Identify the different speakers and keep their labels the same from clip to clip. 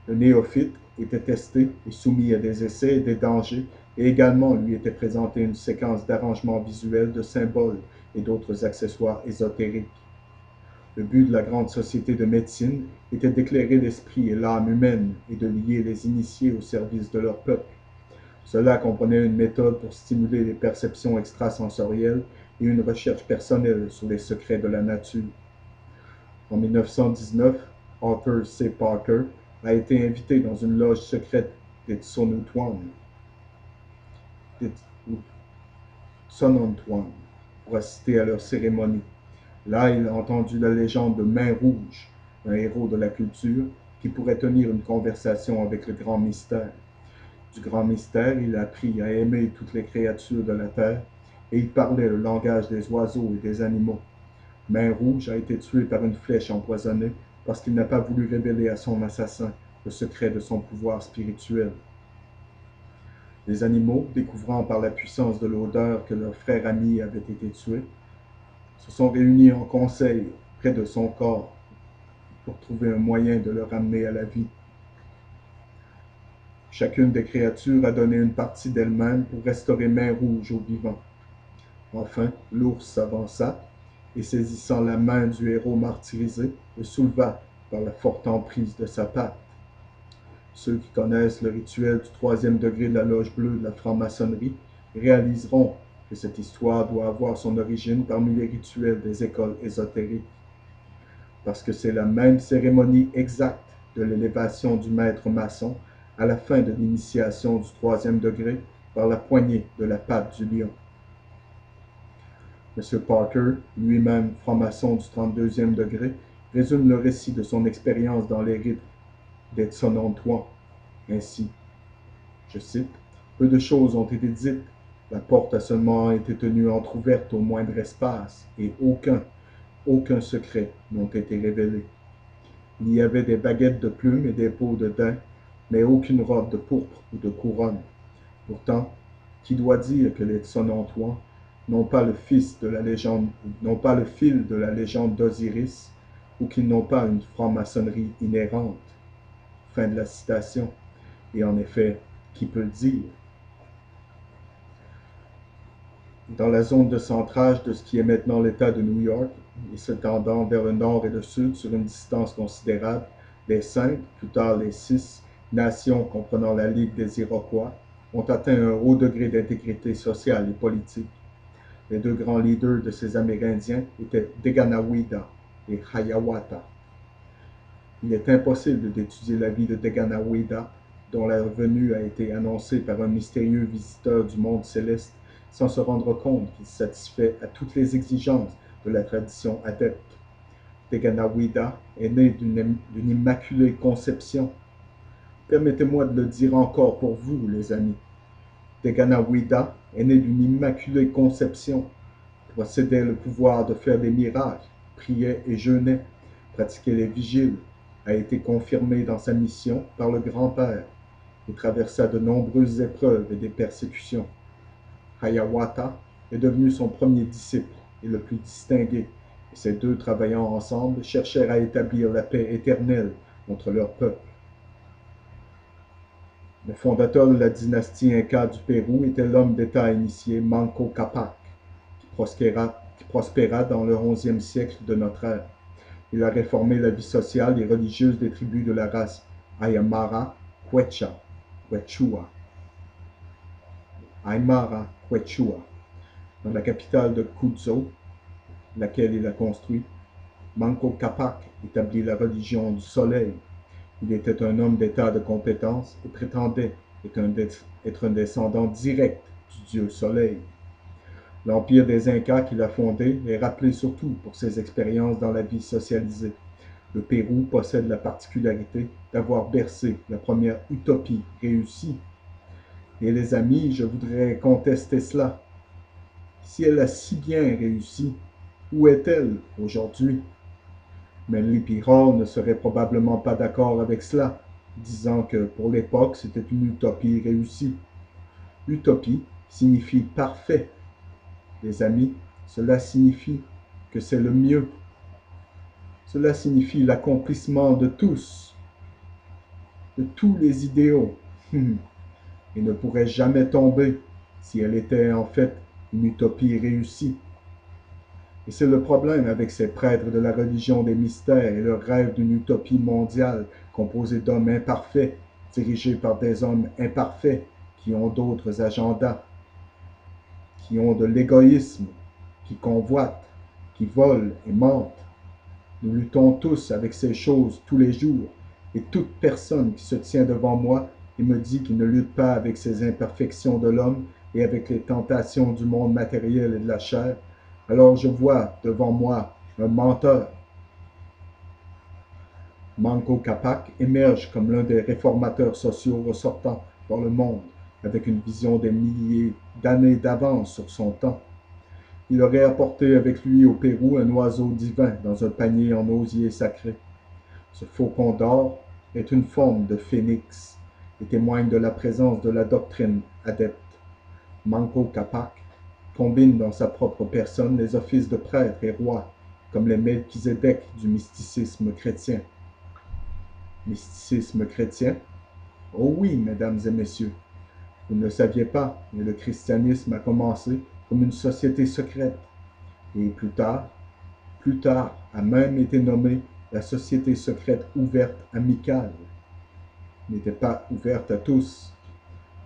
Speaker 1: Le néophyte était testé et soumis à des essais et des dangers, et également lui était présentée une séquence d'arrangements visuels de symboles et d'autres accessoires ésotériques. Le but de la grande société de médecine était d'éclairer l'esprit et l'âme humaine et de lier les initiés au service de leur peuple. Cela comprenait une méthode pour stimuler les perceptions extrasensorielles et une recherche personnelle sur les secrets de la nature. En 1919, Arthur C. Parker a été invité dans une loge secrète des Tsonotuan, des Tsonotuan, pour assister à leur cérémonie. Là, il a entendu la légende de Main Rouge, un héros de la culture qui pourrait tenir une conversation avec le grand mystère. Du grand mystère, il a appris à aimer toutes les créatures de la terre et il parlait le langage des oiseaux et des animaux. Main Rouge a été tué par une flèche empoisonnée parce qu'il n'a pas voulu révéler à son assassin le secret de son pouvoir spirituel. Les animaux, découvrant par la puissance de l'odeur que leur frère ami avait été tué, se sont réunis en conseil près de son corps pour trouver un moyen de le ramener à la vie. Chacune des créatures a donné une partie d'elle-même pour restaurer Main Rouge au vivant. Enfin, l'ours s'avança et, saisissant la main du héros martyrisé, le souleva par la forte emprise de sa patte. Ceux qui connaissent le rituel du troisième degré de la loge bleue de la franc-maçonnerie réaliseront que cette histoire doit avoir son origine parmi les rituels des écoles ésotériques, parce que c'est la même cérémonie exacte de l'élévation du maître maçon à la fin de l'initiation du troisième degré par la poignée de la patte du lion. M. Parker, lui-même franc-maçon du 32e degré, résume le récit de son expérience dans les rites des Tsonontuan ainsi, je cite, peu de choses ont été dites, la porte a seulement été tenue entr'ouverte au moindre espace, et aucun secret n'ont été révélés. Il y avait des baguettes de plumes et des peaux de daim, mais aucune robe de pourpre ou de couronne. Pourtant, qui doit dire que les Tsonontuan n'ont pas le fils de la légende, n'ont pas le fil de la légende d'Osiris, ou qu'ils n'ont pas une franc-maçonnerie inhérente? Fin de la citation. Et en effet, qui peut le dire? Dans la zone de centrage de ce qui est maintenant l'État de New York, et s'étendant vers le nord et le sud sur une distance considérable, les 5, plus tard les 6, nations comprenant la Ligue des Iroquois ont atteint un haut degré d'intégrité sociale et politique. Les deux grands leaders de ces Amérindiens étaient Deganawida et Hiawatha. Il est impossible d'étudier la vie de Deganawida, dont la venue a été annoncée par un mystérieux visiteur du monde céleste, sans se rendre compte qu'il satisfait à toutes les exigences de la tradition adepte. Deganawida est né d'une immaculée conception. Permettez-moi de le dire encore pour vous, les amis. Deganawida est né d'une immaculée conception, possédait le pouvoir de faire des miracles, priait et jeûnait, pratiquait les vigiles, a été confirmé dans sa mission par le grand-père et traversa de nombreuses épreuves et des persécutions. Hiawatha est devenu son premier disciple et le plus distingué, et ces deux travaillant ensemble cherchèrent à établir la paix éternelle entre leur peuple. Le fondateur de la dynastie Inca du Pérou était l'homme d'État initié Manco Capac, qui prospéra dans le 11e siècle de notre ère. Il a réformé la vie sociale et religieuse des tribus de la race Aymara Quechua, Aymara Quechua, dans la capitale de Cuzco, laquelle il a construit. Manco Capac établit la religion du soleil. Il était un homme d'État de compétence et prétendait être un descendant direct du dieu soleil. L'empire des Incas qu'il a fondé est rappelé surtout pour ses expériences dans la vie socialisée. Le Pérou possède la particularité d'avoir bercé la première utopie réussie. Et les amis, je voudrais contester cela. Si elle a si bien réussi, où est-elle aujourd'hui? Mais Lippi Hall ne serait probablement pas d'accord avec cela, disant que pour l'époque c'était une utopie réussie. Utopie signifie parfait. Les amis, cela signifie que c'est le mieux. Cela signifie l'accomplissement de tous. de tous les idéaux, et ne pourrait jamais tomber si elle était en fait une utopie réussie. Et c'est le problème avec ces prêtres de la religion des mystères et leur rêve d'une utopie mondiale composée d'hommes imparfaits, dirigés par des hommes imparfaits qui ont d'autres agendas, qui ont de l'égoïsme, qui convoitent, qui volent et mentent. Nous luttons tous avec ces choses tous les jours, et toute personne qui se tient devant moi et me dit qu'il ne lutte pas avec ces imperfections de l'homme et avec les tentations du monde matériel et de la chair, alors je vois devant moi un menteur. Manco Capac émerge comme l'un des réformateurs sociaux ressortant dans le monde, avec une vision des milliers d'années d'avance sur son temps. Il aurait apporté avec lui au Pérou un oiseau divin dans un panier en osier sacré. Ce faucon d'or est une forme de phénix et témoigne de la présence de la doctrine adepte. Manco Capac combine dans sa propre personne les offices de prêtre et roi, comme les Melchizedek du mysticisme chrétien. Mysticisme chrétien? Oh oui, mesdames et messieurs, vous ne le saviez pas, mais le christianisme a commencé comme une société secrète, et plus tard, a même été nommée la société secrète ouverte amicale. N'était pas ouverte à tous,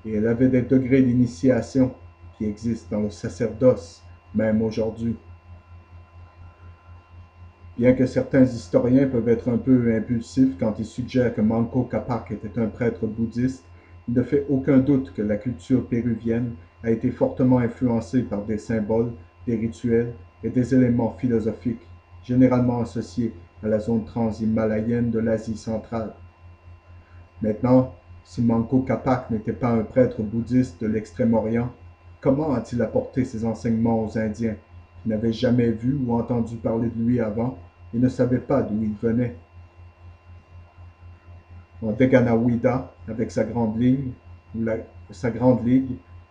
Speaker 1: et elle avait des degrés d'initiation qui existent dans le sacerdoce, même aujourd'hui. Bien que certains historiens peuvent être un peu impulsifs quand ils suggèrent que Manco Capac était un prêtre bouddhiste, il ne fait aucun doute que la culture péruvienne a été fortement influencée par des symboles, des rituels et des éléments philosophiques, généralement associés à la zone transhimalayenne de l'Asie centrale. Maintenant, si Manco Capac n'était pas un prêtre bouddhiste de l'Extrême-Orient, comment a-t-il apporté ses enseignements aux Indiens, qui n'avaient jamais vu ou entendu parler de lui avant et ne savaient pas d'où il venait? En Deganahuida, avec sa grande ligue,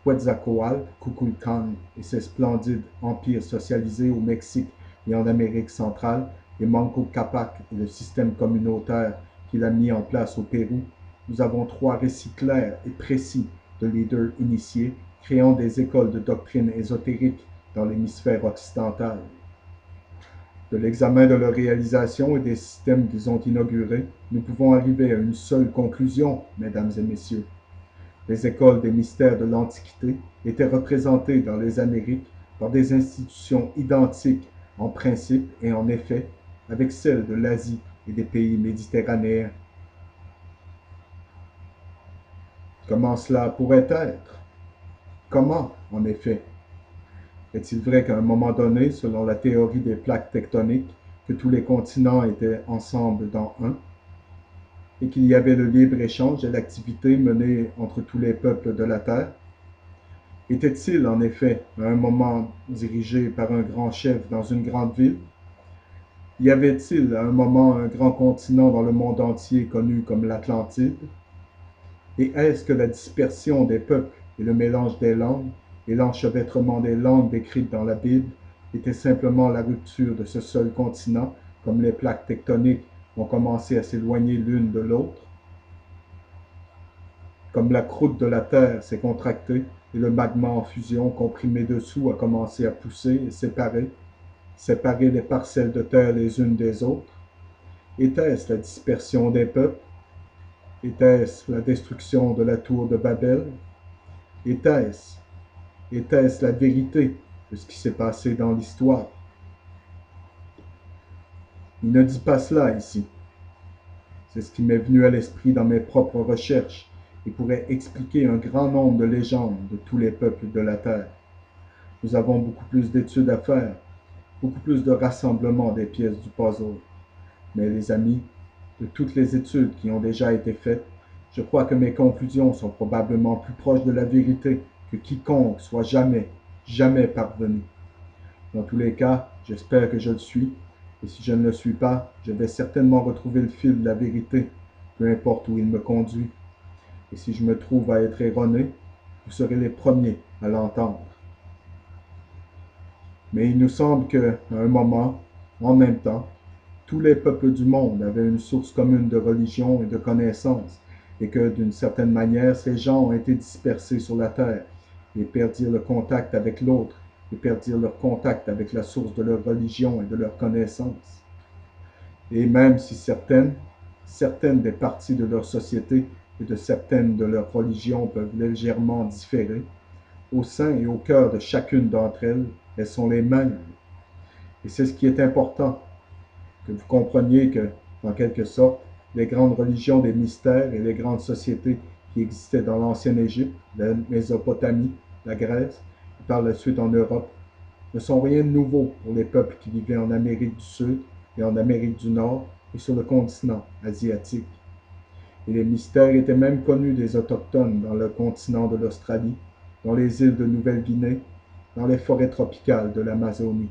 Speaker 1: Quetzalcoatl, Kukulkan et ses splendides empires socialisés au Mexique et en Amérique centrale, et Manco Capac et le système communautaire qu'il a mis en place au Pérou, nous avons trois récits clairs et précis de leaders initiés créant des écoles de doctrine ésotérique dans l'hémisphère occidental. De l'examen de leur réalisation et des systèmes qu'ils ont inaugurés, nous pouvons arriver à une seule conclusion, mesdames et messieurs. Les écoles des mystères de l'Antiquité étaient représentées dans les Amériques par des institutions identiques en principe et en effet avec celles de l'Asie et des pays méditerranéens. Comment cela pourrait être? Comment, en effet? Est-il vrai qu'à un moment donné, selon la théorie des plaques tectoniques, que tous les continents étaient ensemble dans un, et qu'il y avait le libre-échange et l'activité menée entre tous les peuples de la Terre? Était-il en effet à un moment dirigé par un grand chef dans une grande ville? Y avait-il à un moment un grand continent dans le monde entier connu comme l'Atlantide? Et est-ce que la dispersion des peuples et le mélange des langues et l'enchevêtrement des langues décrites dans la Bible était simplement la rupture de ce seul continent, comme les plaques tectoniques ont commencé à s'éloigner l'une de l'autre? Comme la croûte de la Terre s'est contractée et le magma en fusion comprimé dessous a commencé à pousser et séparer les parcelles de terre les unes des autres? Était-ce la dispersion des peuples? Était-ce la destruction de la tour de Babel? Était-ce Était-ce la vérité de ce qui s'est passé dans l'histoire? Il ne dit pas cela ici. C'est ce qui m'est venu à l'esprit dans mes propres recherches et pourrait expliquer un grand nombre de légendes de tous les peuples de la Terre. Nous avons beaucoup plus d'études à faire, beaucoup plus de rassemblement des pièces du puzzle. Mais les amis, de toutes les études qui ont déjà été faites, je crois que mes conclusions sont probablement plus proches de la vérité que quiconque soit jamais parvenu. Dans tous les cas, j'espère que je le suis, et si je ne le suis pas, je vais certainement retrouver le fil de la vérité, peu importe où il me conduit. Et si je me trouve à être erroné, vous serez les premiers à l'entendre. Mais il nous semble qu'à un moment, en même temps, tous les peuples du monde avaient une source commune de religion et de connaissances, et que d'une certaine manière, ces gens ont été dispersés sur la terre et perdirent le contact avec l'autre et perdirent leur contact avec la source de leur religion et de leur connaissance. Et même si certaines des parties de leur société et de certaines de leurs religions peuvent légèrement différer, au sein et au cœur de chacune d'entre elles, elles sont les mêmes. Et c'est ce qui est important, que vous compreniez que, en quelque sorte, les grandes religions des mystères et les grandes sociétés qui existaient dans l'ancienne Égypte, la Mésopotamie, la Grèce, et par la suite en Europe, ne sont rien de nouveau pour les peuples qui vivaient en Amérique du Sud et en Amérique du Nord et sur le continent asiatique. Et les mystères étaient même connus des autochtones dans le continent de l'Australie, dans les îles de Nouvelle-Guinée, dans les forêts tropicales de l'Amazonie.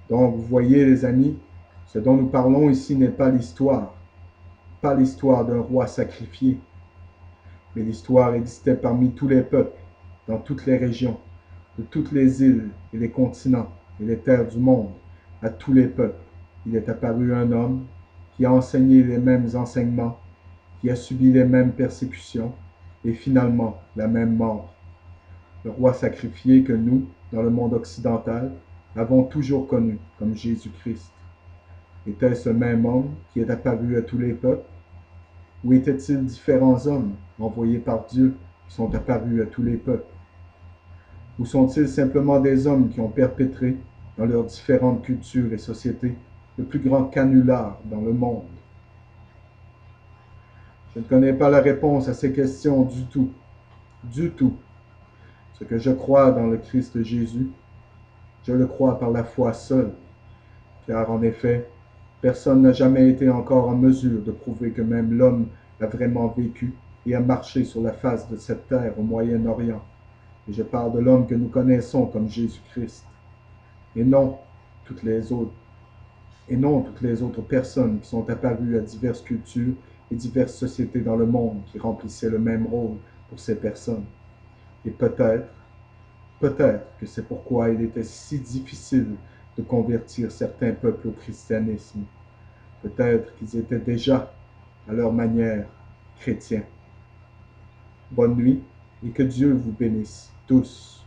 Speaker 1: Donc, vous voyez, les amis, ce dont nous parlons ici n'est pas l'histoire d'un roi sacrifié, mais l'histoire existait parmi tous les peuples, dans toutes les régions, de toutes les îles et les continents et les terres du monde, à tous les peuples. Il est apparu un homme qui a enseigné les mêmes enseignements, qui a subi les mêmes persécutions et finalement la même mort. Le roi sacrifié que nous, dans le monde occidental, avons toujours connu comme Jésus-Christ. Était-ce ce même homme qui est apparu à tous les peuples? Ou étaient-ils différents hommes envoyés par Dieu qui sont apparus à tous les peuples? Ou sont-ils simplement des hommes qui ont perpétré, dans leurs différentes cultures et sociétés, le plus grand canular dans le monde? Je ne connais pas la réponse à ces questions du tout. Du tout. Ce que je crois dans le Christ Jésus, je le crois par la foi seule, car en effet, personne n'a jamais été encore en mesure de prouver que même l'homme a vraiment vécu et a marché sur la face de cette terre au Moyen-Orient. Et je parle de l'homme que nous connaissons comme Jésus-Christ, et non toutes les autres, et non toutes les autres personnes qui sont apparues à diverses cultures et diverses sociétés dans le monde qui remplissaient le même rôle pour ces personnes. Et peut-être que c'est pourquoi il était si difficile de convertir certains peuples au christianisme. Peut-être qu'ils étaient déjà, à leur manière, chrétiens. Bonne nuit et que Dieu vous bénisse tous.